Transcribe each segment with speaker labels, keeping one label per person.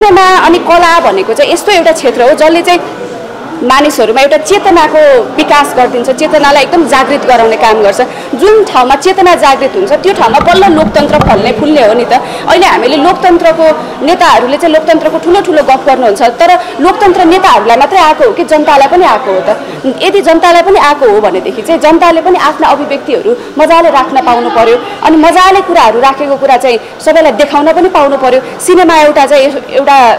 Speaker 1: Cinema अनि कला भनेको चाहिँ यस्तो एउटा क्षेत्र हो जसले चाहिँ मानिसहरुमा एउटा चेतनाको विकास गर्दिन्छ, चेतनालाई एकदम जागृत गराउने काम गर्छ। जुन ठाउँमा चेतना जागृत हुन्छ त्यो ठाउँमा बल्ल लोकतन्त्र फुल्ने हो नि त। अहिले हामीले लोकतन्त्रको नेताहरूले चाहिँ लोकतन्त्रको ठुलो गफ गर्नुहुन्छ, तर लोकतन्त्र नेताहरूलाई मात्रै आएको हो कि जनतालाई पनि आएको हो त? यदि जनतालाई पनि आएको हो भनेदेखि चाहिँ जनताले पनि आफ्ना अभिव्यक्तिहरू मजाले राख्न पाउनु पर्यो अनि मजाले कुराहरू राखेको कुरा चाहिँ सबैलाई देखाउन पनि पाउनु पर्यो। सिनेमा एउटा चाहिँ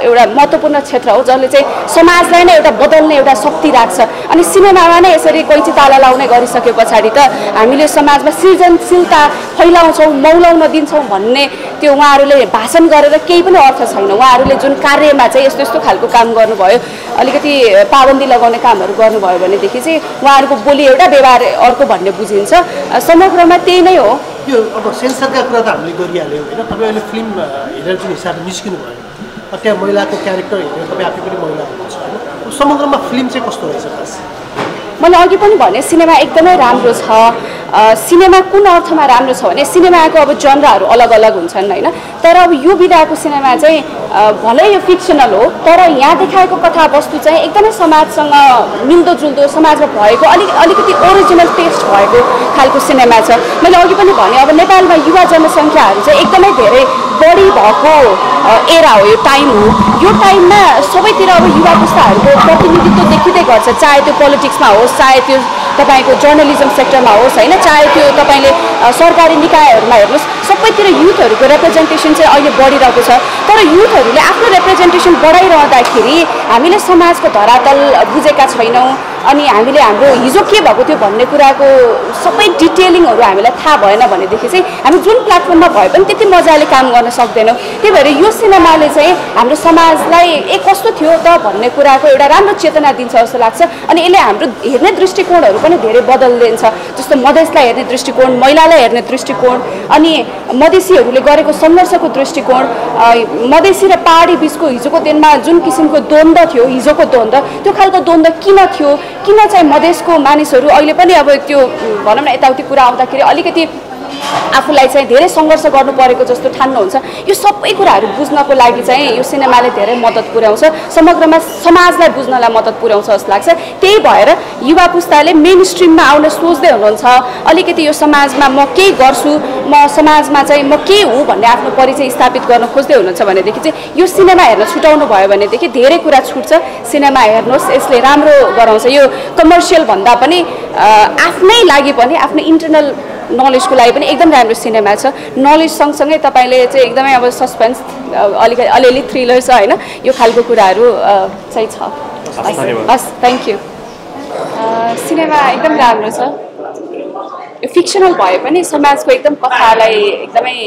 Speaker 1: एउटा महत्त्वपूर्ण क्षेत्र हो जसले चाहिँ समाजलाई नै एउटा बदल्ने एउटा शक्ति राख्छ अनि सिनेमामा नै यसरी कैची ताला लाउने गरिसके पछाडि त हामीले समाजमा सृजनशीलता फैलाउँछौँ, मौलाउन दिन्छौँ भन्ने त्यो उहाँहरूले भाषण गरेर केही पनि अर्थ छैन। उहाँहरूले जुन कार्यमा चाहिँ यस्तो खालको काम गर्नुभयो, अलिकति पाबन्दी लगाउने कामहरू गर्नुभयो भनेदेखि चाहिँ उहाँहरूको बोली एउटा व्यवहार अर्को भन्ने बुझिन्छ। समग्रमा त्यही नै हो।
Speaker 2: यो अब सेन्सरका कुरा त हामीले गरिहाल्यौँ होइन। तपाईँ अहिले फिल्म हेरेर जुन हिसाबले निस्किनु भयो त्यहाँ महिलाको क्यारेक्टर हेरेर तपाईँ आफै पनि महिला हुनुहुन्छ होइन। समग्रमा फिल्म चाहिँ कस्तो रहेछ खास?
Speaker 1: मैले अघि पनि भने सिनेमा एकदमै राम्रो छ। सिनेमा कुन अर्थमा राम्रो छ भने सिनेमाको अब जनरहरू अलग अलग हुन्छन् होइन, तर अब यो विधाको सिनेमा चाहिँ भलै यो फिक्सनल हो तर यहाँ देखाएको कथावस्तु चाहिँ एकदमै समाजसँग मिल्दोजुल्दो, समाजमा भएको अलिकति ओरिजिनल टेस्ट भएको खालको सिनेमा छ। मैले अघि पनि भने अब नेपालमा युवा जनसङ्ख्याहरू चाहिँ एकदमै धेरै बढी भएको एरा हो, यो टाइम हो। यो टाइममा सबैतिर अब युवा पुस्ताहरूको प्रतिनिधित्व देखिँदै गर्छ, चाहे त्यो पोलिटिक्समा होस्, चाहे त्यो तपाईको जर्नलिजम सेक्टरमा होस् होइन, चाहे त्यो तपाईले सरकारी निकायहरूमा हेर्नुहोस्, सबैतिर युथहरूको रिप्रेजेन्टेसन चाहिँ अहिले बढिरहेको छ। तर युथहरूले आफ्नो रिप्रेजेन्टेसन बढाइरहँदाखेरि हामीले समाजको धरातल बुझेका छैनौँ अनि हामीले हाम्रो हिजो के भएको थियो भन्ने कुराको सबै डिटेलिङहरू हामीलाई थाहा भएन भनेदेखि चाहिँ हामी जुन प्लेटफर्ममा भए पनि त्यति मजाले काम गर्न सक्दैनौँ। त्यही भएर यो सिनेमाले चाहिँ हाम्रो समाजलाई कस्तो थियो त भन्ने कुराको एउटा राम्रो चेतना दिन्छ जस्तो लाग्छ अनि यसले हाम्रो हेर्ने दृष्टिकोणहरू पनि धेरै बदलिदिन्छ। जस्तो मधेसलाई हेर्ने दृष्टिकोण, महिलालाई हेर्ने दृष्टिकोण अनि मधेसीहरूले गरेको सङ्घर्षको दृष्टिकोण, मधेसी र पहाडी बिचको हिजोको दिनमा जुन किसिमको द्वन्द्व थियो, हिजोको द्वन्द्व, त्यो खालको द्वन्द्व किन थियो, किन चाहिँ मधेसको मानिसहरू अहिले पनि अब त्यो भनौँ न यताउति कुरा आउँदाखेरि अलिकति आफूलाई चाहिँ धेरै सङ्घर्ष गर्नु परेको जस्तो ठान्नुहुन्छ। यो सबै कुराहरू बुझ्नको लागि चाहिँ यो सिनेमाले धेरै मद्दत पुर्याउँछ, समग्रमा समाजलाई बुझ्नलाई मद्दत पुर्याउँछ जस्तो लाग्छ। त्यही भएर युवा पुस्ताले मेन स्ट्रिममा आउन सोच्दै हुनुहुन्छ, अलिकति यो समाजमा म केही गर्छु, म समाजमा चाहिँ म के हुँ भन्ने आफ्नो परिचय स्थापित गर्न खोज्दै हुनुहुन्छ भनेदेखि चाहिँ यो सिनेमा हेर्न छुटाउनु भयो भनेदेखि धेरै कुरा छुट्छ। सिनेमा हेर्नुहोस्, यसले राम्रो गराउँछ। यो कमर्सियल भन्दा पनि आफ्नै लागि पनि आफ्नो इन्टरनल नलेजको लागि पनि एकदम राम्रो सिनेमा छ। नलेज सँगसँगै तपाईँले चाहिँ एकदमै अब सस्पेन्स अलिअलि थ्रिलर छ होइन, यो खालको कुराहरू चाहिँ छ। हस्, थ्याङ्क यू। सिनेमा एकदम राम्रो छ। यो फिक्सनल भए पनि समाजको एकदम कथालाई एकदमै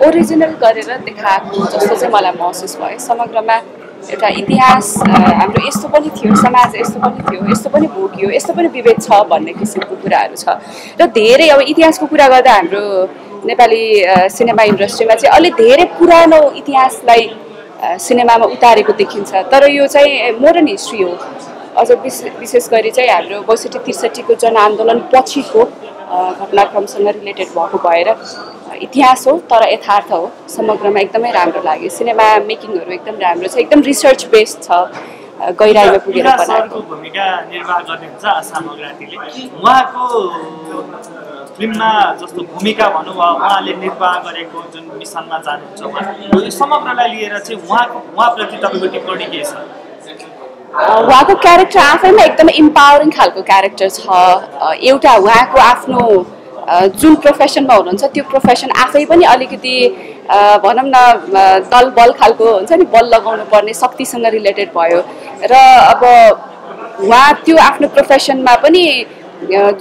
Speaker 1: ओरिजिनल गरेर देखाएको जस्तो चाहिँ मलाई महसुस भयो। समग्रमा एउटा इतिहास हाम्रो यस्तो पनि थियो, समाज यस्तो पनि थियो, यस्तो पनि भोग्यो, यस्तो पनि विभेद छ भन्ने किसिमको कुराहरू छ। र धेरै अब इतिहासको कुरा गर्दा हाम्रो नेपाली सिनेमा इन्डस्ट्रीमा चाहिँ अलि धेरै पुरानो इतिहासलाई सिनेमामा उतारेको देखिन्छ, तर यो चाहिँ मोडर्न हिस्ट्री हो। अझ विशेष गरी चाहिँ हाम्रो ६२-६३को जनआन्दोलन पछिको घटनाक्रमसँग रिलेटेड भएको भएर इतिहास हो तर यथार्थ हो। समग्रमा एकदमै राम्रो लाग्यो। सिनेमा मेकिङहरू एकदम राम्रो छ, एकदम रिसर्च बेस्ड छ, गहिराइमा पुगेर बनाएको।
Speaker 3: भूमिका निर्वाह गर्ने हुन्छ आशा मगरातीले, उहाँको फिल्ममा जस्तो भूमिका भनौँ उहाँले निर्वाह गरेको जुन मिसनमा जानुहुन्छ उहाँ, यो समग्रलाई लिएर चाहिँ उहाँप्रति तपाईँको टिप्पणी के छ?
Speaker 1: उहाँको क्यारेक्टर आफैमा एकदमै इम्पावरिङ खालको क्यारेक्टर छ। एउटा उहाँको आफ्नो जुन प्रोफेसनमा हुनुहुन्छ त्यो प्रोफेसन आफै पनि अलिकति भनौँ न दल बल खालको हुन्छ नि, बल लगाउनु पर्ने शक्तिसँग रिलेटेड भयो र अब उहाँ त्यो आफ्नो प्रोफेसनमा पनि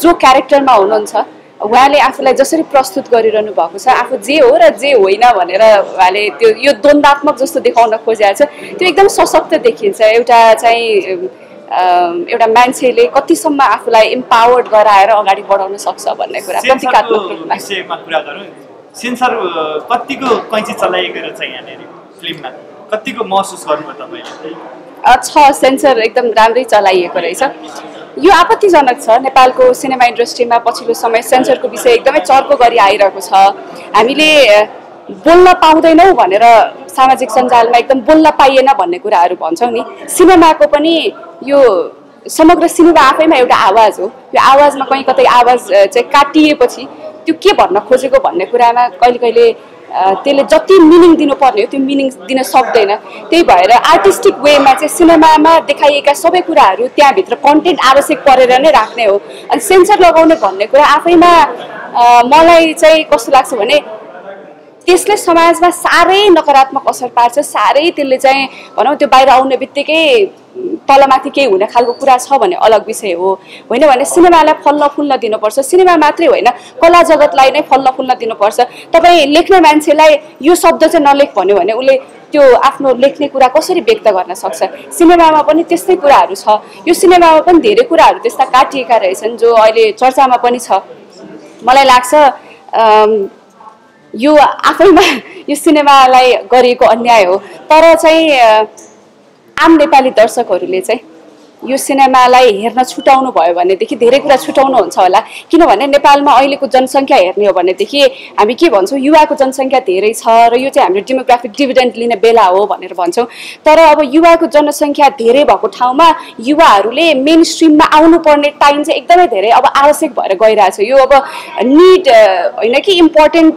Speaker 1: जो क्यारेक्टरमा हुनुहुन्छ उहाँले आफूलाई जसरी प्रस्तुत गरिरहनु भएको छ, आफू जे हो र जे होइन भनेर उहाँले त्यो यो द्वन्द्वात्मक जस्तो देखाउन खोजेको छ, त्यो एकदम सशक्त देखिन्छ। एउटा मान्छेले कतिसम्म आफूलाई इम्पावर्ड गराएर अगाडि बढाउन सक्छ भन्ने कुरा प्रतीकात्मक रूपमा।
Speaker 3: विषयमा कुरा गरौँ, सेन्सर कतिको कैँची चलाइएको रहेछ यहाँनिर फिल्ममा, कतिको महसुस गर्नुभयो तपाईँले?
Speaker 1: सेन्सर एकदम राम्रै चलाइएको रहेछ। यो आपत्तिजनक छ, नेपालको सिनेमा इन्डस्ट्रीमा पछिल्लो समय सेन्सरको विषय एकदमै चर्को गरी आइरहेको छ। हामीले बोल्न पाउँदैनौँ भनेर सामाजिक सञ्जालमा एकदम बोल्न पाइएन भन्ने कुराहरू भन्छौँ नि, सिनेमाको पनि यो समग्र सिनेमा आफैमा एउटा आवाज हो। यो आवाजमा कहीँ कतै आवाज चाहिँ काटिएपछि त्यो के भन्न खोजेको भन्ने कुरामा कहिले कहिले त्यसले जति मिनिङ दिनुपर्ने हो त्यो मिनिङ दिन सक्दैन। त्यही भएर आर्टिस्टिक वेमा चाहिँ सिनेमामा देखाइएका सबै कुराहरू त्यहाँभित्र कन्टेन्ट आवश्यक परेर नै राख्ने हो। अनि सेन्सर लगाउने भन्ने कुरा आफैमा मलाई चाहिँ कस्तो लाग्छ भने त्यसले समाजमा साह्रै नकारात्मक असर पार्छ। साह्रै त्यसले चाहिँ भनौँ त्यो बाहिर आउने बित्तिकै तलमाथि केही हुने खालको कुरा छ भने अलग विषय हो। होइन भने सिनेमालाई फल्न फुल्न दिनुपर्छ। सिनेमा मात्रै होइन, कला जगतलाई नै फल्न फुल्न दिनुपर्छ। तपाईँ लेख्ने मान्छेलाई यो शब्द चाहिँ नलेख भन्यो भने उसले त्यो आफ्नो लेख्ने कुरा कसरी व्यक्त गर्न सक्छ? सिनेमामा पनि त्यस्तै कुराहरू छ। यो सिनेमामा पनि धेरै कुराहरू त्यस्ता काटिएका रहेछन् जो अहिले चर्चामा पनि छ। मलाई लाग्छ यो आफैमा यो सिनेमालाई गरिएको अन्याय हो। तर चाहिँ आम नेपाली दर्शकहरूले चाहिँ यो सिनेमालाई हेर्न छुटाउनु भयो भनेदेखि धेरै कुरा छुटाउनुहुन्छ होला। किनभने नेपालमा अहिलेको जनसङ्ख्या हेर्ने हो भनेदेखि हामी के भन्छौँ, युवाको जनसङ्ख्या धेरै छ र यो चाहिँ हाम्रो डेमोग्राफिक डिभिडेन्ड लिने बेला हो भनेर भन्छौँ। तर अब युवाको जनसङ्ख्या धेरै भएको ठाउँमा युवाहरूले मेन स्ट्रिममा आउनुपर्ने टाइम चाहिँ एकदमै धेरै अब आवश्यक भएर गइरहेछ। यो अब निड होइन कि इम्पोर्टेन्ट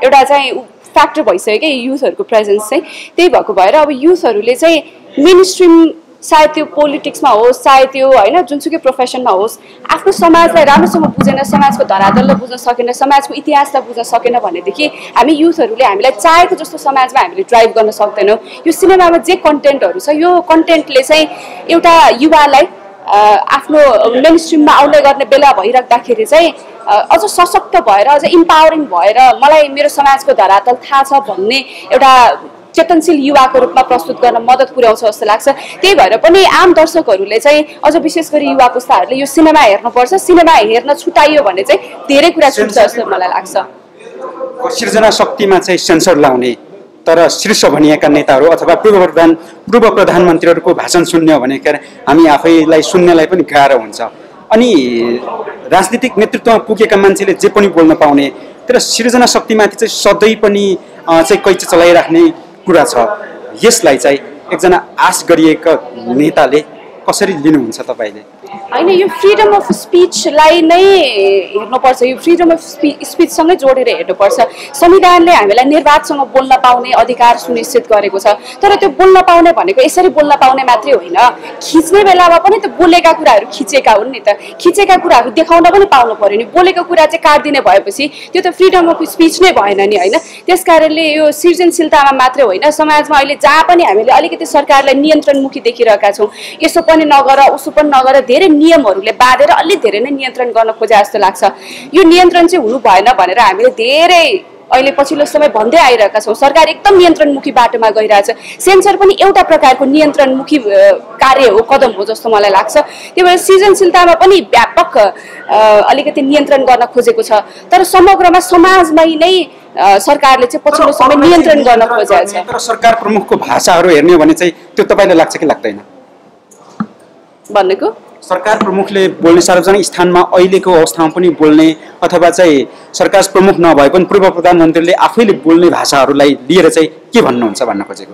Speaker 1: एउटा चाहिँ फ्याक्टर भइसक्यो कि युथहरूको प्रेजेन्स चाहिँ। त्यही भएको भएर अब युथहरूले चाहिँ मेन स्ट्रिम सायद त्यो पोलिटिक्समा होस्, चाहे त्यो होइन जुनसुकै प्रोफेसनमा होस्, आफ्नो समाजलाई राम्रोसँग बुझेन, समाजको धरातललाई बुझ्न सकेन, समाजको इतिहासलाई बुझ्न सकेन भनेदेखि हामी युथहरूले हामीलाई चाहेको जस्तो समाजमा हामीले ड्राइभ गर्न सक्दैनौँ। यो सिनेमामा जे कन्टेन्टहरू छ यो कन्टेन्टले चाहिँ एउटा युवालाई आफ्नो मेन स्ट्रिममा आउने गर्ने बेला भइराख्दाखेरि चाहिँ अझ सशक्त भएर अझ इम्पावरिङ भएर मलाई मेरो समाजको धरातल थाहा छ भन्ने एउटा चेतनशील युवाको रूपमा प्रस्तुत गर्न मद्दत पुर्याउँछ जस्तो लाग्छ। त्यही भएर पनि आम दर्शकहरूले चाहिँ अझ विशेष गरी युवा पुस्ताहरूले यो सिनेमा हेर्नुपर्छ। सिनेमा हेर्न छुटाइयो भने चाहिँ धेरै कुरा छुट्छ जस्तो मलाई लाग्छ।
Speaker 4: सृजना शक्तिमा चाहिँ सेन्सर लाउने तर शीर्ष भनिएका नेताहरू अथवा पूर्व प्रधानमन्त्रीहरूको भाषण सुन्ने हो भने हामी आफैलाई सुन्नेलाई पनि गाह्रो हुन्छ। अनि राजनीतिक नेतृत्वमा पुगेका मान्छेले जे पनि बोल्न पाउने, तर सृजना शक्तिमाथि चाहिँ सधैँ पनि चाहिँ कैची चलाइराख्ने कुरा छ। यसलाई चाहिँ एकजना आश गरिएका नेताले कसरी लिनुहुन्छ तपाईँले?
Speaker 1: होइन, यो फ्रिडम अफ स्पिचलाई नै हेर्नुपर्छ। यो फ्रिडम अफ स्पिचसँगै जोडेर हेर्नुपर्छ। संविधानले हामीलाई निर्वाधसँग बोल्न पाउने अधिकार सुनिश्चित गरेको छ। तर त्यो बोल्न पाउने भनेको यसरी बोल्न पाउने मात्रै होइन, खिच्ने बेलामा पनि त बोलेका कुराहरू खिचेका हुन् नि त। खिचेका कुराहरू देखाउन पनि पाउनु पर्यो नि। बोलेको कुरा चाहिँ काटिदिने भएपछि त्यो त फ्रिडम अफ स्पिच नै भएन नि, होइन? त्यस कारणले यो सृजनशीलतामा मात्रै होइन, समाजमा अहिले जहाँ पनि हामीले अलिकति सरकारलाई नियन्त्रणमुखी देखिरहेका छौँ। यसो पनि नगर उसो पनि नगर धेरै नियमहरूले बाँधेर अलि धेरै नै नियन्त्रण गर्न खोजे जस्तो लाग्छ। यो नियन्त्रण चाहिँ हुनु भएन भनेर हामीले धेरै अहिले पछिल्लो समय भन्दै आइरहेका छौँ। सरकार एकदम नियन्त्रणमुखी बाटोमा गइरहेछ। सेन्सर पनि एउटा प्रकारको नियन्त्रणमुखी कार्य हो, कदम हो जस्तो मलाई लाग्छ। त्यही भएर सृजनशीलतामा पनि व्यापक अलिकति नियन्त्रण गर्न खोजेको छ। तर समग्रमा समाजमै नै सरकारले चाहिँ पछिल्लो समय नियन्त्रण गर्न खोजेको छ।
Speaker 4: तर सरकार प्रमुखको भाषाहरू हेर्ने हो भने चाहिँ त्यो तपाईँलाई लाग्छ कि लाग्दैन?
Speaker 1: भन्नेको
Speaker 4: सरकार प्रमुखले बोल्ने सार्वजनिक स्थानमा अहिलेको अवस्थामा पनि बोल्ने अथवा चाहिँ सरकार प्रमुख नभए पनि पूर्व प्रधानमन्त्रीले आफैले बोल्ने भाषाहरूलाई लिएर चाहिँ के भन्नुहुन्छ भन्न खोजेको?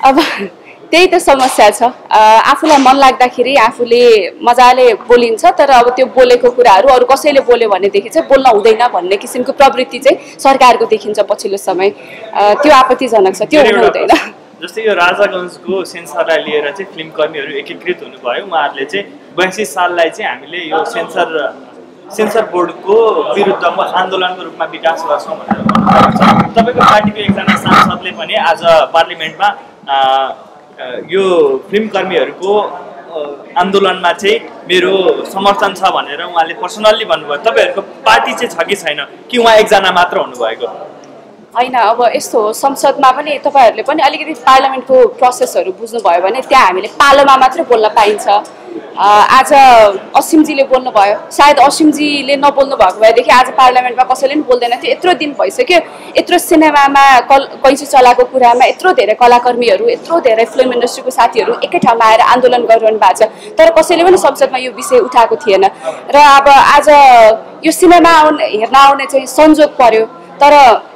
Speaker 1: अब त्यही त समस्या छ। आफूलाई मन लाग्दाखेरि आफूले मजाले बोलिन्छ, तर अब त्यो बोलेको कुराहरू अरू कसैले बोल्यो भनेदेखि चाहिँ बोल्न हुँदैन भन्ने किसिमको प्रवृत्ति चाहिँ सरकारको देखिन्छ पछिल्लो समय। त्यो आपत्तिजनक छ, त्यो हुनु हुँदैन।
Speaker 3: जस्तै यो राजागञ्जको सेन्सरलाई लिएर चाहिँ फिल्मकर्मीहरू एकीकृत हुनुभयो। उहाँहरूले चाहिँ 82 साललाई चाहिँ हामीले यो सेन्सर बोर्डको विरुद्धको आन्दोलनको रूपमा विकास गर्छौँ भनेर भन्नुभएको छ। तपाईँको पार्टीको एकजना सांसदले पनि आज पार्लिमेन्टमा यो फिल्मकर्मीहरूको आन्दोलनमा चाहिँ मेरो समर्थन छ भनेर उहाँले पर्सनल्ली भन्नुभयो। तपाईँहरूको पार्टी चाहिँ छ कि छैन, कि उहाँ एकजना मात्र हुनुभएको?
Speaker 1: होइन, अब यस्तो हो, संसदमा पनि तपाईँहरूले पनि अलिकति पार्लियामेन्टको प्रोसेसहरू बुझ्नुभयो भने त्यहाँ हामीले पालोमा मात्रै बोल्न पाइन्छ। आज असिमजीले बोल्नुभयो, सायद असिमजीले नबोल्नु भएको भएदेखि आज पार्लियामेन्टमा कसैले पनि बोल्दैन थियो। यत्रो दिन भइसक्यो, यत्रो सिनेमामा कैँची चलाएको कुरामा यत्रो धेरै कलाकर्मीहरू, यत्रो धेरै फिल्म इन्डस्ट्रीको साथीहरू एकै ठाउँमा आएर आन्दोलन गरिरहनु भएको छ, तर कसैले पनि संसदमा यो विषय उठाएको थिएन। र अब आज यो सिनेमा हेर्न आउने चाहिँ संजोग पर्यो, तर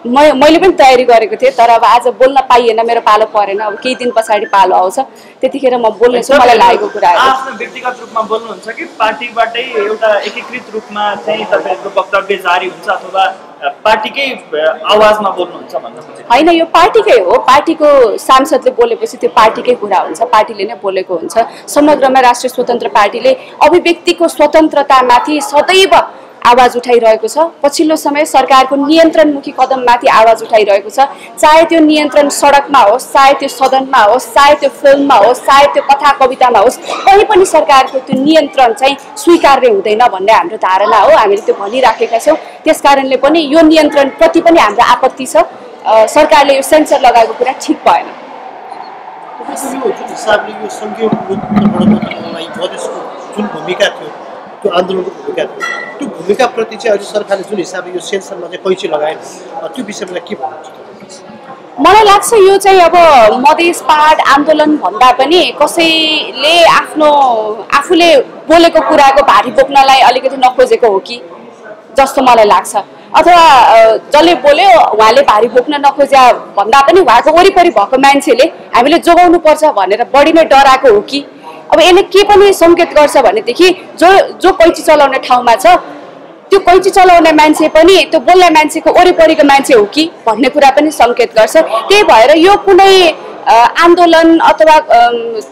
Speaker 1: मैले पनि तयारी गरेको थिएँ, तर अब आज बोल्न पाइएन, मेरो पालो परेन। अब केही दिन पछाडि पालो आउँछ, त्यतिखेर म बोल्नेछु, मलाई लागेको कुराहरू।
Speaker 3: आफ्नो व्यक्तिगत रूपमा बोल्नुहुन्छ कि पार्टीबाटै एउटा एकीकृत रूपमा चाहिँ तपाईँहरूको वक्तव्य जारी हुन्छ अथवा पार्टीकै आवाजमा बोल्नुहुन्छ भन्न खोजेको?
Speaker 1: होइन, यो पार्टीकै हो। पार्टीको सांसदले बोलेपछि त्यो पार्टीकै कुरा हुन्छ, पार्टीले नै बोलेको हुन्छ। समग्रमा राष्ट्रिय स्वतन्त्र पार्टीले अभिव्यक्तिको स्वतन्त्रतामाथि सदैव आवाज उठाइरहेको छ। पछिल्लो समय सरकारको नियन्त्रणमुखी कदममाथि आवाज उठाइरहेको छ। चाहे त्यो नियन्त्रण सडकमा होस्, चाहे त्यो सदनमा होस्, चाहे त्यो फिल्ममा होस्, चाहे त्यो कथा कवितामा होस्, कहीँ पनि सरकारको त्यो नियन्त्रण चाहिँ स्वीकार्य हुँदैन भन्ने हाम्रो धारणा हो। हामीले त्यो भनिराखेका छौँ। त्यस कारणले पनि यो नियन्त्रणप्रति पनि हाम्रो आपत्ति छ। सरकारले यो सेन्सर लगाएको कुरा ठिक भएन।
Speaker 2: जुन हिसाबले यो सङ्घीय लोकतन्त्रलाई मधेसको जुन भूमिका थियो, त्यो आन्दोलनको भूमिका थियो, त्यो भूमिकाप्रति चाहिँ अहिले सरकारले जुन हिसाबले यो सेन्सरमा चाहिँ कैँची लगाएन, त्यो विषयमा के भन्नुहुन्छ?
Speaker 1: मलाई लाग्छ यो चाहिँ अब मधेस पहाड आन्दोलन भन्दा पनि कसैले आफूले बोलेको कुराको भारी बोक्नलाई अलिकति नखोजेको हो कि जस्तो मलाई लाग्छ। अथवा जसले बोल्यो उहाँले भारी बोक्न नखोज्या भन्दा पनि उहाँको वरिपरि भएको मान्छेले हामीले जोगाउनु पर्छ भनेर बढी नै डराएको हो कि। अब यसले के पनि सङ्केत गर्छ भनेदेखि जो कैँची चलाउने ठाउँमा छ त्यो कैँची चलाउने मान्छे पनि त्यो बोल्ने मान्छेको वरिपरिको मान्छे हो कि भन्ने कुरा पनि सङ्केत गर्छ। त्यही भएर यो कुनै आन्दोलन अथवा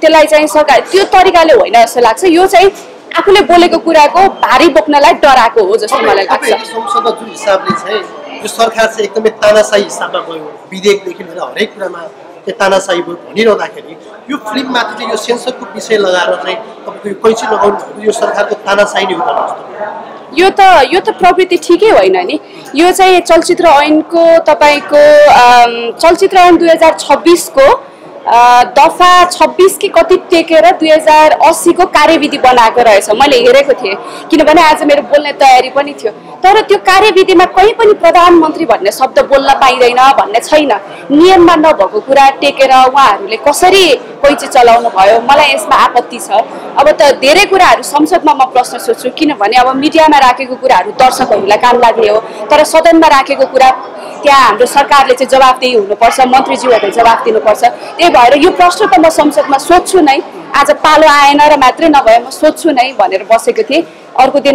Speaker 1: त्यसलाई चाहिँ सरकार त्यो तरिकाले होइन जस्तो लाग्छ। यो चाहिँ आफूले बोलेको कुराको भारी बोक्नलाई डराएको हो जस्तो मलाई लाग्छ।
Speaker 2: संसदमा जुन हिसाबले चाहिँ यो सरकार चाहिँ एकदमै तानाशाही हिसाबमा गयो, विधेयकदेखि लिएर हरेक कुरामा चाहिँ तानाशाही भयो भनिरहँदाखेरि यो फिल्ममाथि चाहिँ यो सेन्सरको विषय लगाएर चाहिँ तपाईँको यो कैँची लगाउनु भनेको यो सरकारको तानाशाही नै हो जस्तो?
Speaker 1: यो त प्रवृत्ति ठिकै होइन नि। यो चाहिँ चलचित्र ऐनको तपाईँको चलचित्र ऐन 2026 को दफा 26 कि कति टेकेर 2080 को कार्यविधि बनाएको रहेछ। मैले हेरेको थिएँ, किनभने आज मेरो बोल्ने तयारी पनि थियो। तर त्यो कार्यविधिमा कहीँ पनि प्रधानमन्त्री भन्ने शब्द बोल्न पाइँदैन भन्ने छैन। नियममा नभएको कुरा टेकेर उहाँहरूले कसरी कैँची चलाउनु भयो, मलाई यसमा आपत्ति छ। अब त धेरै कुराहरू संसदमा म प्रश्न सोध्छु, किनभने अब मिडियामा राखेको कुराहरू दर्शकहरूलाई काम लाग्ने हो, तर सदनमा राखेको कुरा त्यहाँ हाम्रो सरकारले चाहिँ जवाफदेही हुनुपर्छ, मन्त्रीज्यूहरूले जवाफ दिनुपर्छ। त्यही भएर यो प्रश्न त म संसदमा सोध्छु नै। आज पालो आएन र मात्रै नभए म सोध्छु नै भनेर बसेको थिएँ। अर्को दिन